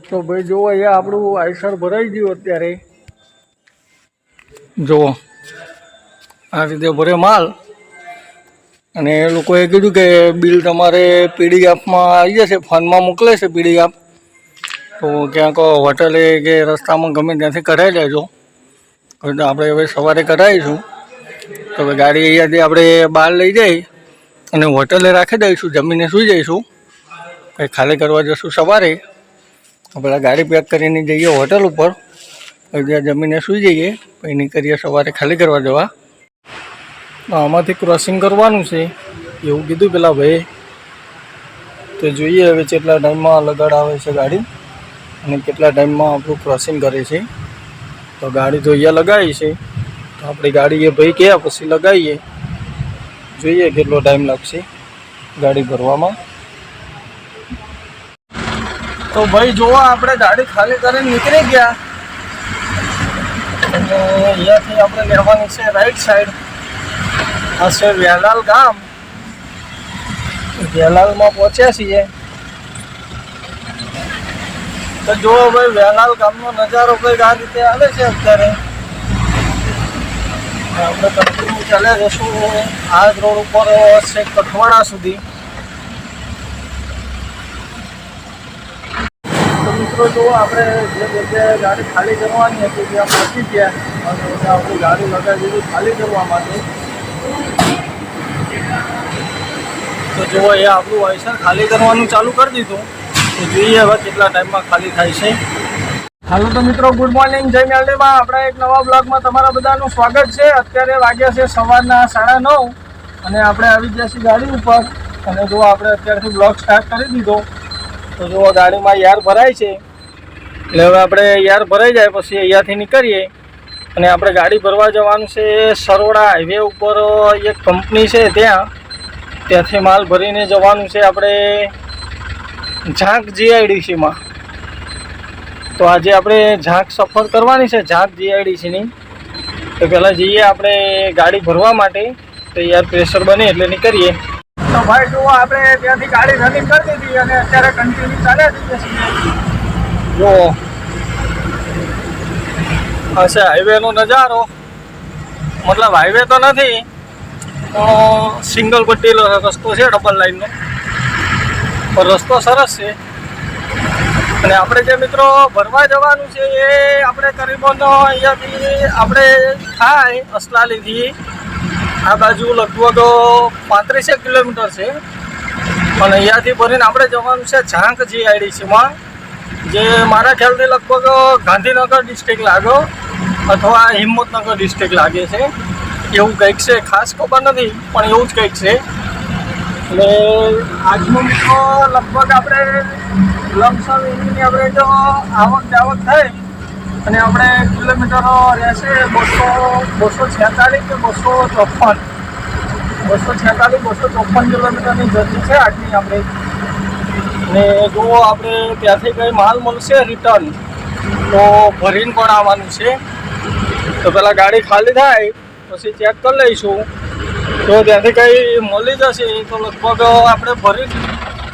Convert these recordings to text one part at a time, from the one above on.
તો ભાઈ જુઓ અહીંયા આપણું આઈસર ભરાઈ ગયું અત્યારે જુઓ આ રીતે ભરે માલ અને એ લોકોએ કીધું કે બિલ તમારે પીડીએફમાં આવી જશે, ફોનમાં મોકલે છે પીડીએફ, તો ક્યાંક હોટલે કે રસ્તામાં ગમે ત્યાંથી કઢાવી લેજો. તો આપણે હવે સવારે કઢાવીશું. તો હવે ગાડી અહીંયાથી આપણે બહાર લઈ જઈ અને હોટલે રાખી દઈશું, જમીને સૂઈ જઈશું. કંઈ ખાલી કરવા જઈશું સવારે. પેલા ગાડી પેક કરીને જઈએ હોટલ ઉપર, ત્યાં જમીને સૂઈ જઈએ, પછી નીકળીએ સવારે ખાલી કરવા જવા. આમાંથી ક્રોસિંગ કરવાનું છે એવું કીધું પેલા ભાઈ. તો જોઈએ હવે કેટલા ટાઈમમાં લગાડ આવે છે ગાડી અને કેટલા ટાઈમમાં આપણું ક્રોસિંગ કરે છે. તો ગાડી તો અહીંયા લગાવી છે, તો આપણી ગાડી એ ભાઈ કહે પછી લગાવીએ, જોઈએ કેટલો ટાઈમ લાગશે ગાડી ભરવામાં. તો ભાઈ જોવા આપણે ગાડી ખાલી કરીને નીકળી ગયા અને અહીંયાથી આપણે લેવાની છે રાઈટ સાઈડ. આ છે વેલાલ ગામ. વેલાલમાં પહોંચ્યા છીએ. તો જુઓ ભાઈ વેલાલ ગામનો નજારો કંઈક આ રીતે આવે છે અત્યારે. આપણે કન્ટિન્યુ ચાલ્યા જશું આ જ રોડ ઉપર છે કઠવાડા સુધી. તો મિત્રો જુઓ આપણે જે જગ્યાએ ગાડી ખાલી કરવાની હતી ત્યાં પહોંચી ગયા અને આપણી ગાડી લગાવી દીધી ખાલી કરવા માટે. તો જુઓ એ આપણું આઈસર ખાલી કરવાનું ચાલુ કરી દીધું. તો જોઈએ હવે કેટલા ટાઈમમાં ખાલી થાય છે. હાલો તો મિત્રો ગુડ મોર્નિંગ, જય મેલડીમાં આપણા એક નવા બ્લોગમાં તમારા બધાનું સ્વાગત છે. અત્યારે વાગ્યા છે સવારના 9:30 અને આપણે આવી ગયા છીએ ગાડી ઉપર. અને જુઓ આપણે અત્યારથી બ્લોગ સ્ટાર્ટ કરી દીધો. તો જુઓ ગાડીમાં યાર ભરાય છે, એટલે હવે આપણે યાર ભરાઈ જાય પછી અહીંયાથી નીકળીએ અને આપણે ગાડી ભરવા જવાનું છે સરોડા હાઈવે ઉપર. એક કંપની છે ત્યાંથી માલ ભરીને જવાનું છે આપણે ઝાંક જીઆઈડીસીમાં. તો આજે આપણે ઝાંક સફર કરવાની છે, ઝાંક જીઆઈડીસીની. તો પહેલાં જઈએ આપણે ગાડી ભરવા માટે, તો યાર પ્રેશર બને એટલે નીકળીએ. તો ભાઈ જુઓ આપણે ત્યાંથી ગાડી રનિંગ કરી દીધી અને અત્યારે કન્ટિન્યુ ચાલ્યા જઈએ છીએ. જુઓ આ છે હાઈવેનો નજારો. મતલબ હાઈવે તો નથી, સિંગલ પટ્ટી રસ્તો છે, ડબલ લાઈનનો, પણ રસ્તો સરસ છે. અને આપણે જે મિત્રો ભરવા જવાનું છે એ આપણે કરીબન અહીંયાથી આપણે થાય અસલાલીથી આ બાજુ લગભગ 35 કિલોમીટર છે. અને અહીંયાથી ભરીને આપણે જવાનું છે ઝાંક જીઆઈડીસીમાં, જે મારા ખ્યાલથી લગભગ ગાંધીનગર ડિસ્ટ્રિક્ટ લાગે અથવા હિંમતનગર ડિસ્ટ્રિક્ટ લાગે છે, એવું કંઈક છે. ખાસ ખબર નથી પણ એવું જ કંઈક છે. એટલે આજનો મિત્રો લગભગ આપણે લમસમ એની આપણે જો આવક જાવક થાય અને આપણે કિલોમીટરો રહેશે 246 કે 254 કિલોમીટરની જર્ની છે આજની આપણે. ને જો આપણે ત્યાંથી કંઈ માલ મળશે રિટર્ન તો ભરીને પણ આવવાનું છે. તો પહેલાં ગાડી ખાલી થાય પછી ચેક કરી લઈશું. તો ત્યાંથી કંઈ મળી જશે તો લગભગ આપણે ભરી.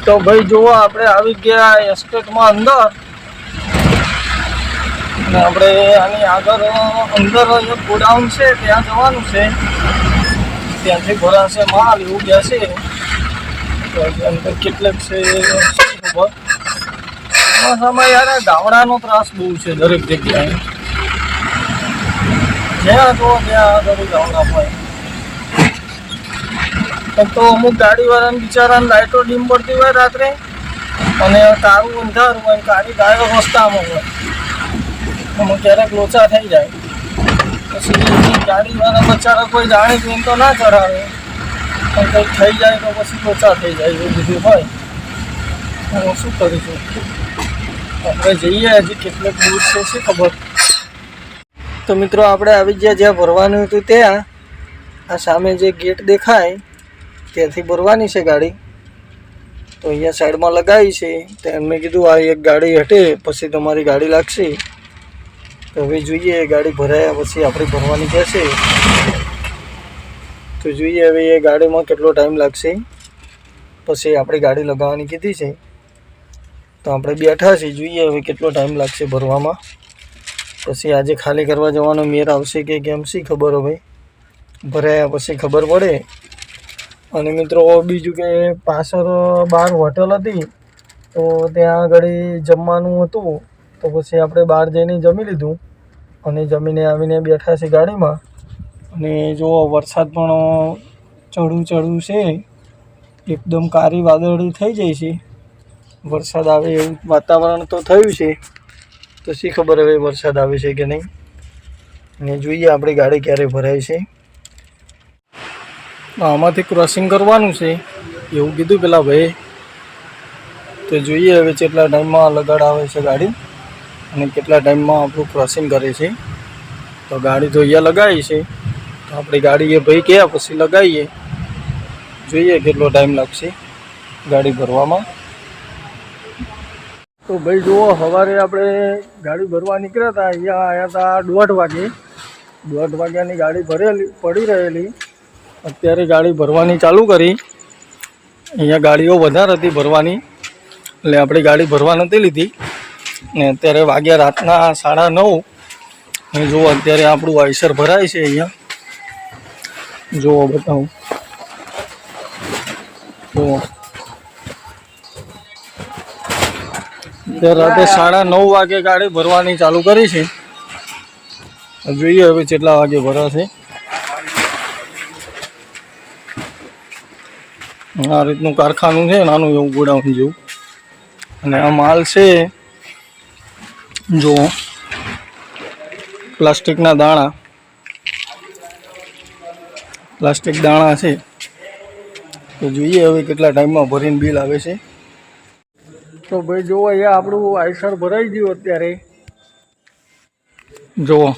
તો ભાઈ જુઓ આપણે આવી ગયા એસ્ટેટમાં અંદર. અને આપણે આની આગળ અંદર એક ગોડાઉન છે ત્યાં જવાનું છે, ત્યાંથી ભરાશે માલ એવું કહેશે. તો અંદર કેટલેક છે ખબર. ચોમાસામાં યાર ગાવડાનો ત્રાસ બહુ છે દરેક જગ્યાએ, જ્યાં જુઓ ત્યાં દરેક ગાવડા હોય. તો અમુક ગાડીવાળાને બિચારાને લાઇટો ડીમ પડતી હોય રાત્રે અને તારું અંધારું હોય, ગાડી ગાયો રસ્તામાં હોય, અમુક ક્યારેક લોચા થઈ જાય. પછી ગાડીવાળા બચારા કોઈ જાણી જોઈને તો ના ચડાવે, પણ કંઈક થઈ જાય તો પછી લોચા થઈ જાય એવું બધું હોય. હું શું કરીશું, આપણે જઈએ હજી કેટલેક દૂર છે શું ખબર. તો મિત્રો આપણે આવી ગયા જ્યાં ભરવાનું હતું ત્યાં. આ સામે જે ગેટ દેખાય ત્યાંથી ભરવાની છે ગાડી. તો અહીંયા સાઈડમાં લગાવી છે. તો એમને કીધું આ એક ગાડી હટે પછી તમારી ગાડી લાગશે. તો હવે જોઈએ ગાડી ભરાયા પછી આપણે ભરવાની કહેશે. તો જોઈએ હવે એ ગાડીમાં કેટલો ટાઈમ લાગશે, પછી આપણી ગાડી લગાવવાની કીધી છે. તો આપણે બેઠા છીએ, જોઈએ હવે કેટલો ટાઈમ લાગશે ભરવામાં. પછી આજે ખાલી કરવા જવાનો મેર આવશે કે કેમ શી ખબર હવે, ભરાયા પછી ખબર પડે. અને મિત્રો બીજું કે પાછળ બહાર હોટલ હતી તો ત્યાં આગળ જમવાનું હતું, તો પછી આપણે બહાર જઈને જમી લીધું અને જમીને આવીને બેઠા છીએ ગાડીમાં. અને જો વરસાદ પણ ચડું છે, એકદમ કાળી વાદળી થઈ જાય છે, વરસાદ આવે એવું વાતાવરણ તો થયું છે. તો શી ખબર હવે વરસાદ આવે છે કે નહીં, અને જોઈએ આપણી ગાડી ક્યારે ભરાય છે. આમાંથી ક્રોસિંગ કરવાનું છે એવું કીધું પેલા ભાઈ. તો જોઈએ હવે કેટલા ટાઈમમાં લગાડ આવે છે ગાડી અને કેટલા ટાઈમમાં આપણું ક્રોસિંગ કરે છે. તો ગાડી તો અહીંયા લગાવી છે, તો આપણી ગાડી એ ભાઈ કહ્યા પછી લગાવીએ, જોઈએ કેટલો ટાઈમ લાગશે ગાડી ભરવામાં. તો ભાઈ જુઓ, સવારે આપણે ગાડી ભરવા નીકળ્યા હતા, અહીંયા આવ્યા હતા 1:30 વાગે. 1:30 વાગ્યાની ગાડી પડી રહેલી, અત્યારે ગાડી ભરવાની ચાલુ કરી. અહીંયા ગાડીઓ વધારે હતી ભરવાની, એટલે આપણી ગાડી ભરવા નથી લીધી. ને અત્યારે વાગ્યા રાતના 9:30. અને જુઓ અત્યારે આપણું આઈસર ભરાય છે. અહીંયા જુઓ બતાવું, જુઓ અત્યારે રાતે 9:30 વાગે ગાડી ભરવાની ચાલુ કરી છે. જોઈએ હવે કેટલા વાગે ભરાશે. આ રીતનું કારખાનું છે, નાનું એવું ગોડાઉન જેવું. અને આ માલ છે જો પ્લાસ્ટિકના દાણા, પ્લાસ્ટિક દાણા છે. તો જોઈએ હવે કેટલા ટાઈમમાં ભરીને બિલ આવે છે. તો ભાઈ જુઓ, અહીંયા આપણું આઈસર ભરાઈ ગયું. અત્યારે જુઓ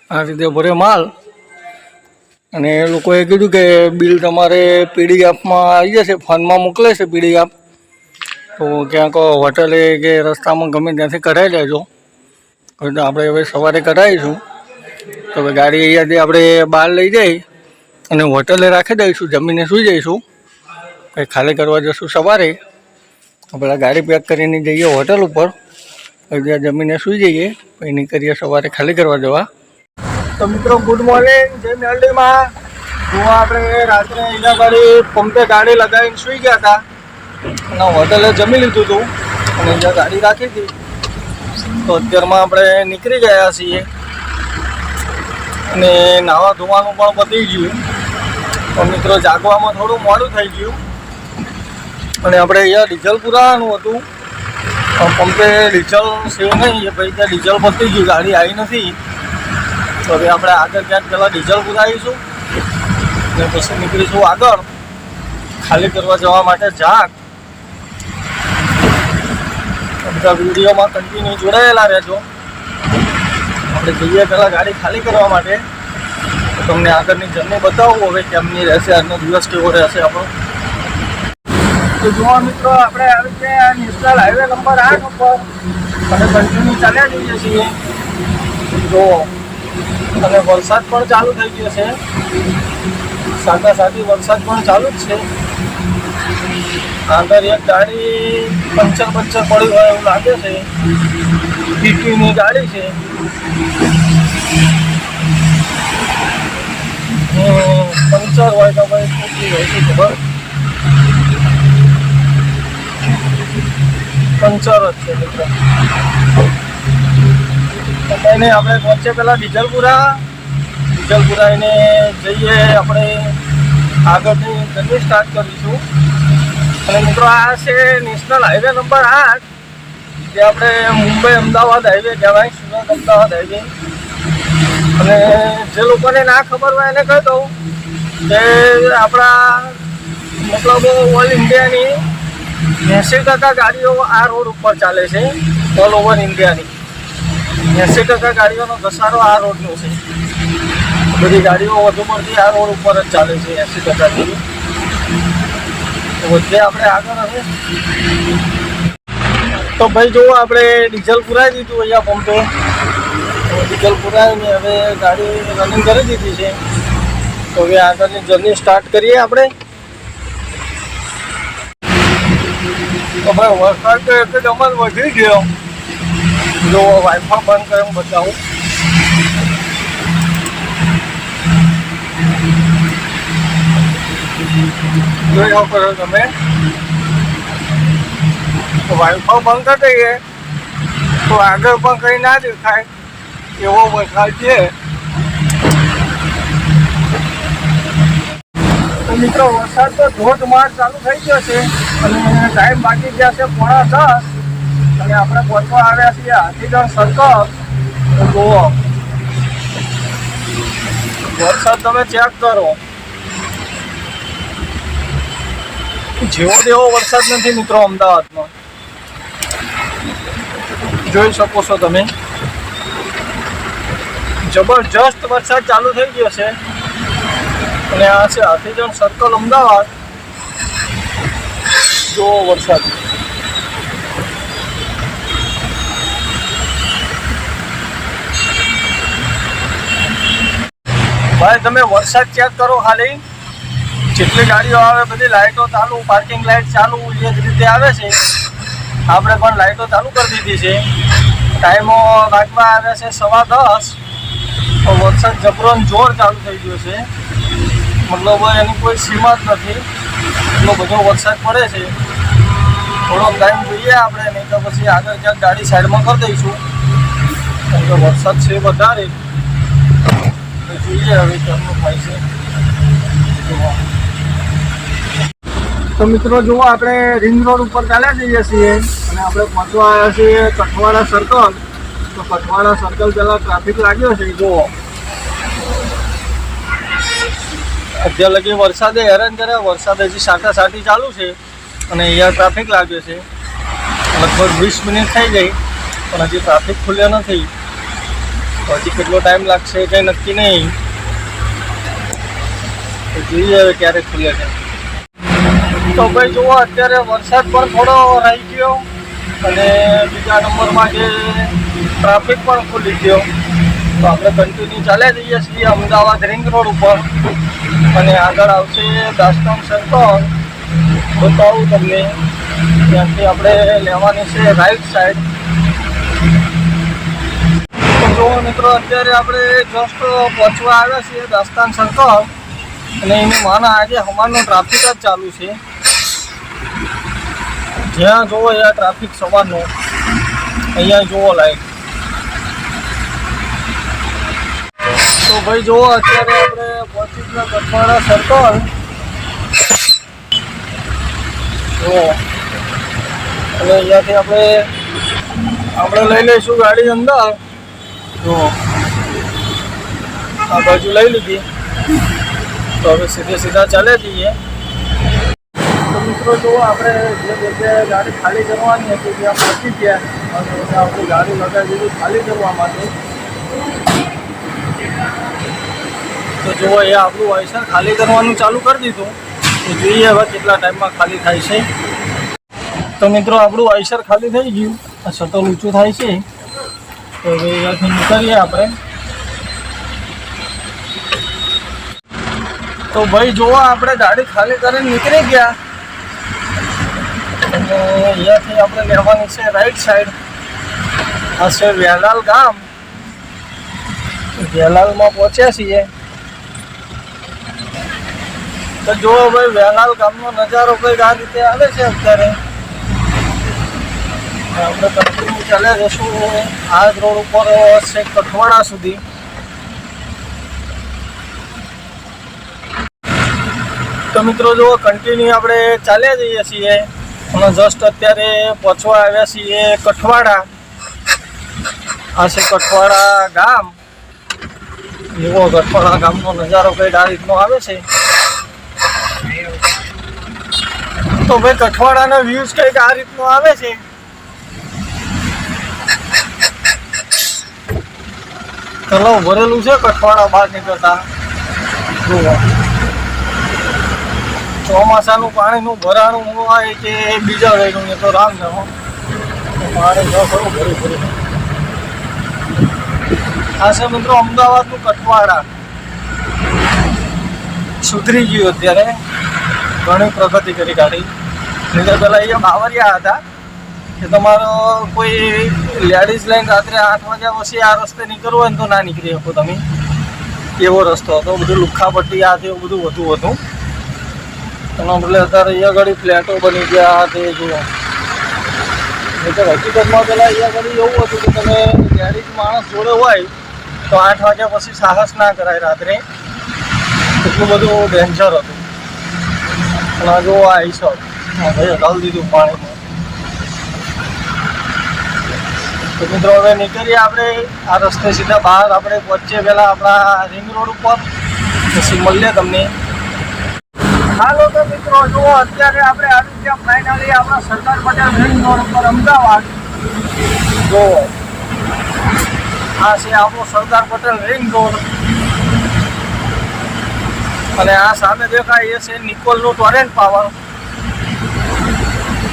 આ રીતે ભરે માલ. અને એ લોકોએ કીધું કે બિલ તમારે પીડીએફમાં આવી જશે, ફોનમાં મોકલે છે પીડીએફ. તો ક્યાંક હોટલે કે રસ્તામાં ગમે ત્યાંથી કઢાવી લેજો. તો આપણે હવે સવારે કઢાવીશું. તો હવે ગાડી અહીંયાથી આપણે બહાર લઈ જઈ અને હોટલે રાખી દઈશું, જમીને સૂઈ જઈશું. કંઈ ખાલી કરવા જશું સવારે. આપણે ગાડી પેક કરીને જઈએ હોટલ ઉપર, ત્યાં જમીને સૂઈ જઈએ, પછી નીકળીએ સવારે ખાલી કરવા જવા. તો મિત્રો ગુડ મોર્નિંગ, જય મેલડીમાં. જો આપણે રાત્રે અહીંયા ગાડી પંપે ગાડી લગાવીને સૂઈ ગયા હતા અને હોટલે જમી લીધું હતું અને અહીંયા ગાડી રાખી હતી. તો અત્યારમાં આપણે નીકળી ગયા છીએ અને નાવા ધોવાનું પણ પતી ગયું. તો મિત્રો જાગવામાં થોડું મોડું થઈ ગયું અને આપણે અહીંયા ડીઝલ પુરાવાનું હતું. પંપે ડીઝલ છે નહીં, એ ભાઈ ત્યાં ડીઝલ પતી ગયું, ગાડી આવી નથી. તો હવે આપણે આગળ ક્યાંક પહેલાં ડીઝલ પુરાવીશું ને પછી નીકળીશું આગળ ખાલી કરવા જવા માટે જાગ. બધા વિડીયોમાં કન્ટિન્યુ જોડાયેલા રહેજો. આપણે જઈએ પહેલાં ગાડી ખાલી કરવા માટે. તો તમને આગળની જર્ની બતાવું હવે કેમની રહેશે, આજનો દિવસ કેવો રહેશે આપણો. તો જુઓ મિત્રો, આપણે આવી ગયા નેશનલ હાઈવે નંબર 8 ઉપર અને કન્ટિન્યુ ચાલ્યા જઈએ છીએ. જુઓ, અને વરસાદ પણ ચાલુ થઈ ગયો છે, સાથી વરસાદ પણ ચાલુ જ છે. આગળ એક ગાડી પંચર પડી હોય એવું લાગે છે, ટીટીની ગાડી છે. પંચર હોય તો ભાઈ ફૂટી હોય છે, ખબર પંચર જ છે મિત્રો. તો કંઈ નહીં, આપણે પહોંચે પહેલાં ડીઝલ પુરાવીને જઈએ આપણે આગળની જર્ની સ્ટાર્ટ કરીશું. અને મિત્રો આ છે નેશનલ હાઈવે નંબર 8, જે આપણે મુંબઈ અમદાવાદ હાઈવે કહેવાય, સુરત અમદાવાદ હાઈવે. અને જે લોકોને ના ખબર હોય એને કહી દઉં કે આપણા મતલબ ઓલ ઇન્ડિયાની 80% ગાડીઓ આ રોડ ઉપર ચાલે છે. ઓલ ઓવર ઇન્ડિયાની 80% ગાડીઓનો ઘસારો આ રોડનો છે. બધી ગાડીઓ વધુ પડતી આ રોડ ઉપર જ ચાલે છે, 80% જેવી. તો વધે આપણે આગળ હવે. તો ભાઈ જુઓ, આપણે ડીઝલ પુરાવી દીધું અહીંયા પંપે. ડીઝલ પુરાવીને હવે ગાડી રનિંગ કરી દીધી છે. તો હવે આગળની જર્ની સ્ટાર્ટ કરીએ આપણે. તો ભાઈ વરસાદ તો એકદમ જ વધી ગયો. જો વાઇફાઈ બંધ કરે હું બતાવું. જોઈ શકો છો તમે. વાઇફાઈ બંધ કરી દઈએ તો આગળ પણ કંઈ ના દેખાય એવો વરસાદ છે. તો મિત્રો વરસાદ તો ધોધમાર ચાલુ થઈ ગયો છે અને ટાઈમ બાકી ગયા છે 9:30 અને આપણે પહોંચવા આવ્યા છીએ હાથીગઢ સર્કલ. તો જુઓ વરસાદ તમે ચેક કરો. જેવો તેવો વરસાદ નથી મિત્રો અમદાવાદમાં. જોઈ શકો છો તમે. જબરજસ્ત વરસાદ ચાલુ થઈ ગયો છે અને આ છે હાથીગઢ સર્કલ અમદાવાદ. જો વરસાદ ભાઈ તમે વરસાદ ચેક કરો. ખાલી જેટલી ગાડીઓ આવે બધી લાઇટો ચાલુ, પાર્કિંગ લાઇટ ચાલુ એ જ રીતે આવે છે. આપણે પણ લાઇટો ચાલુ કરી દીધી છે. ટાઈમો વાગવા આવે છે 10:15. તો વરસાદ જબરો જોર ચાલુ થઈ ગયો છે. મતલબ એની કોઈ સીમા જ નથી. એટલો બધો વરસાદ પડે છે. થોડો ટાઈમ જોઈએ આપણે, નહીં તો પછી આગળ ક્યાંક ગાડી સાઈડમાં કરી દઈશું. કેમ કે વરસાદ છે વધારે. જોઈએ હવે કેમનું થાય છે. તો મિત્રો જુઓ આપણે રિંગ રોડ ઉપર ચાલ્યા જઈએ છીએ અને આપણે પહોંચવા આવ્યા છીએ કઠવાડા સર્કલ. તો કઠવાડા સર્કલ પહેલાં ટ્રાફિક લાગ્યો છે. જુઓ અત્યાર લગી વરસાદે હેરાન કર્યા. વરસાદ હજી સાટાસાટી ચાલુ છે અને અહીંયા ટ્રાફિક લાગ્યો છે. લગભગ 20 મિનિટ થઈ ગઈ પણ હજી ટ્રાફિક ખુલ્યો નથી. હજી કેટલો ટાઈમ લાગશે કંઈ નક્કી નહીં. જોઈએ હવે ક્યારે ખુલે છે. તો ભાઈ જુઓ અત્યારે વરસાદ પણ થોડો રહી ગયો અને બીજા નંબરમાં જે ટ્રાફિક પણ ખુલી ગયો. તો આપણે કન્ટિન્યુ ચાલ્યા જઈએ છીએ અમદાવાદ રિંગ રોડ ઉપર અને આગળ આવશે દાસ્તાન સર્કલ. બતાવું તમને. ત્યાંથી આપણે લેવાની છે રાઈટ સાઈડ. તો જુઓ મિત્રો અત્યારે આપણે જસ્ટ પહોંચવા આવ્યા છીએ દાસ્તાન સર્કલ અને એની માના આજે હવારનો ટ્રાફિક જ ચાલુ છે. જ્યાં જોવો અહીંયા ટ્રાફિક સવારનો. અહીંયા જોવો લાઈટ. તો ભાઈ જુઓ અત્યારે આપણે પહોંચી ગયા કઠવાડા સર્કલ. જુઓ અને અહીંયાથી આપણે લઈ લઈશું ગાડી અંદર. જુઓ આ બાજુ લઈ લીધી. તો હવે સીધા ચાલે જઈએ. તો મિત્રો જુઓ આપણે જે જગ્યાએ ગાડી ખાલી કરવાની હતી ત્યાં પહોંચી ગયા અને આપણી ગાડી લગાવી દીધી ખાલી કરવા માટે. તો જુઓ એ આપણું વાઇસર ખાલી કરવાનું ચાલુ કરી દીધું. તો જોઈએ હવે કેટલા ટાઈમમાં ખાલી થાય છે. તો મિત્રો આપણું વાઇસર ખાલી થઈ ગયું. આ શટલ ઊંચું થાય છે. તો હવે અહીંયાથી નીકળીએ આપણે. તો ભાઈ જુઓ આપણે ગાડી ખાલી કરીને નીકળી ગયા અને અહીંયાથી આપણે લેવાની છે રાઈટ સાઈડ. આ છે વેલાલ ગામ. વેલાલમાં પહોંચ્યા છીએ. તો જુઓ ભાઈ વેલાલ ગામનો નજારો કંઈક આ રીતે આવે છે અત્યારે. આપણે કન્ટિન્યુ ચાલ્યા જશું આ જ રોડ ઉપર છે કઠવાડા સુધી. તો મિત્રો જુઓ કન્ટિન્યુ આપણે ચાલ્યા જઈએ છીએ અને જસ્ટ અત્યારે પહોંચવા આવ્યા છીએ કઠવાડા. આ છે કઠવાડા ગામ. જુઓ કઠવાડા ગામનો નજારો કંઈક આ રીતનો આવે છે. તો ભાઈ કઠવાડાનો વ્યૂઝ કંઈક આ રીતનો આવે છે. તલાવ ભરેલું છે કઠવાડા બહાર નીકળતા. જુઓ ચોમાસાનું પાણીનું ભરાણું હોય કે બીજા વેનું એ તો રામ જાણો. પાણી ન ખરું ભરી. આ છે મિત્રો અમદાવાદનું કઠવાડા. સુધરી ગયું અત્યારે. ઘણી પ્રગતિ કરી ગાડી. નહીંતર પહેલાં અહીંયા બાવરિયા હતા કે તમારો કોઈ લેડીઝ લઈને રાત્રે 8 વાગ્યા પછી આ રસ્તે નીકળવું હોય ને તો ના નીકળી શકો તમે. એવો રસ્તો હતો, બધું લુખ્ખાપટ્ટી આ એવું બધું વધુ હતું. એના બદલે અત્યારે અહીંયા આગળ ફ્લેટો બની ગયા તે જુઓ. નહીંતર હકીકતમાં પહેલાં અહીંયા આગળ એવું હતું કે તમે લેડીઝ માણસ જોડે હોય તો 8 વાગ્યા પછી સાહસ ના કરાય રાત્રે, એટલું બધું ડેન્જર હતું. અને જો આ ઈસબ ભાઈ હટાવી દીધું પાણીમાં. તો મિત્રો હવે નીકળીએ આપણે આ રસ્તે સીધા બહાર. આપણે પહોંચીએ પહેલાં આપણા રિંગ રોડ ઉપર, પછી મળીએ તમને. હાલો તો મિત્રો જુઓ, અત્યારે આપણે આવી ગયા ફાઇનલી આપણા સરદાર પટેલ રિંગ રોડ ઉપર અમદાવાદ. જુઓ આ છે આપણો સરદાર પટેલ રિંગ રોડ અને આ સામે દેખાય એ છે નિકોલનું ટોરેન્ટ પાવર.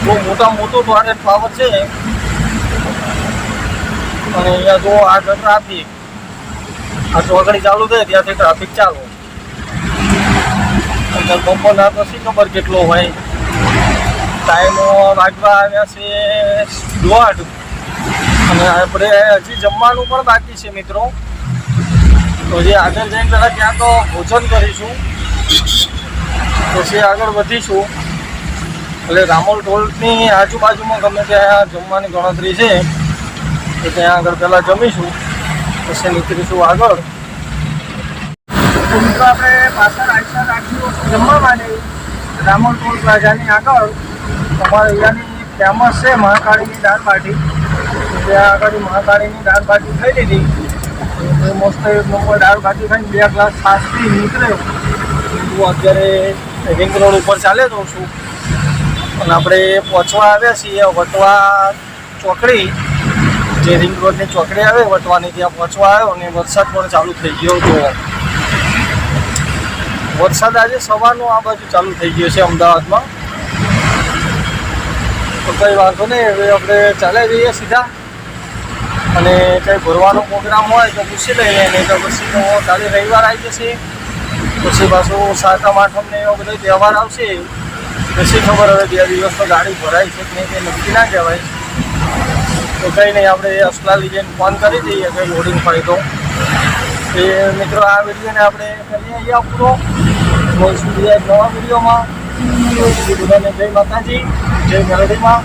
બહુ મોટું ટોરેન્ટ પાવર છે. અને અહીંયા જો આગળ ટ્રાફિક, આ ચોકડી ચાલુ થાય ત્યાંથી ટ્રાફિક ચાલુ. અંદર બપોરના તો શી ખબર કેટલો હોય. ટાઈમો વાગવા આવ્યા છે 1:30 અને આપણે હજી જમવાનું પણ બાકી છે મિત્રો. તો જે આગળ જઈને પહેલાં ત્યાં તો ભોજન કરીશું, પછી આગળ વધીશું. એટલે રામોલ ટોલની આજુબાજુમાં ગમે ત્યાં જમવાની ગણતરી છે તો ત્યાં આગળ પહેલાં જમીશું, પછી નીકળીશું આગળ. તો મિત્રો આપણે પાછળ આઈસર રાખ્યું જમવા માટે રામોલ ટોલ પ્લાઝાની આગળ. તમારે અહીંયાની ફેમસ છે મહાકાળીની દાળ બાટી. ત્યાં આગળ મહાકાળીની દાળ બાટી ખાઈ લીધી. મસ્ત એક નંબર દાળ બાટી ખાઈને 2 ગ્લાસ છાશ પી નીકળ્યો. હું અત્યારે રિંગ રોડ ઉપર ચાલે જાઉં છું અને આપણે પહોંચવા આવ્યા છીએ વટવા ચોકડી. જે રિંગ રોડની ચોકડી આવે વટવાની, ત્યાં પહોંચવા આવ્યો અને વરસાદ પણ ચાલુ થઈ ગયો. તો વરસાદ આજે સવારનો આ બાજુ ચાલુ થઈ ગયો છે અમદાવાદમાં. તો કંઈ વાંધો નહીં, હવે આપણે ચાલ્યા જઈએ સીધા. અને કંઈ ભરવાનો પ્રોગ્રામ હોય તો પૂછી લઈએ, નહીં તો પછી તો કાલે રવિવાર આવી જશે. પછી પાછું 7મ 8મ ને એવો બધો તહેવાર આવશે. પછી ખબર હવે 2 દિવસ તો ગાડી ભરાય છે કે નહીં તે નક્કી ના કહેવાય. તો કંઈ નહીં, આપણે અસલાલી જઈને ફોન કરી દઈએ કંઈ લોડિંગ હોય તો. એ મિત્રો આ વિડીયોને આપણે કરીએ અહીંયા પૂરો. મળશું બીજા નવા વિડીયોમાં. બધાને જય માતાજી, જય મેલડીમાં.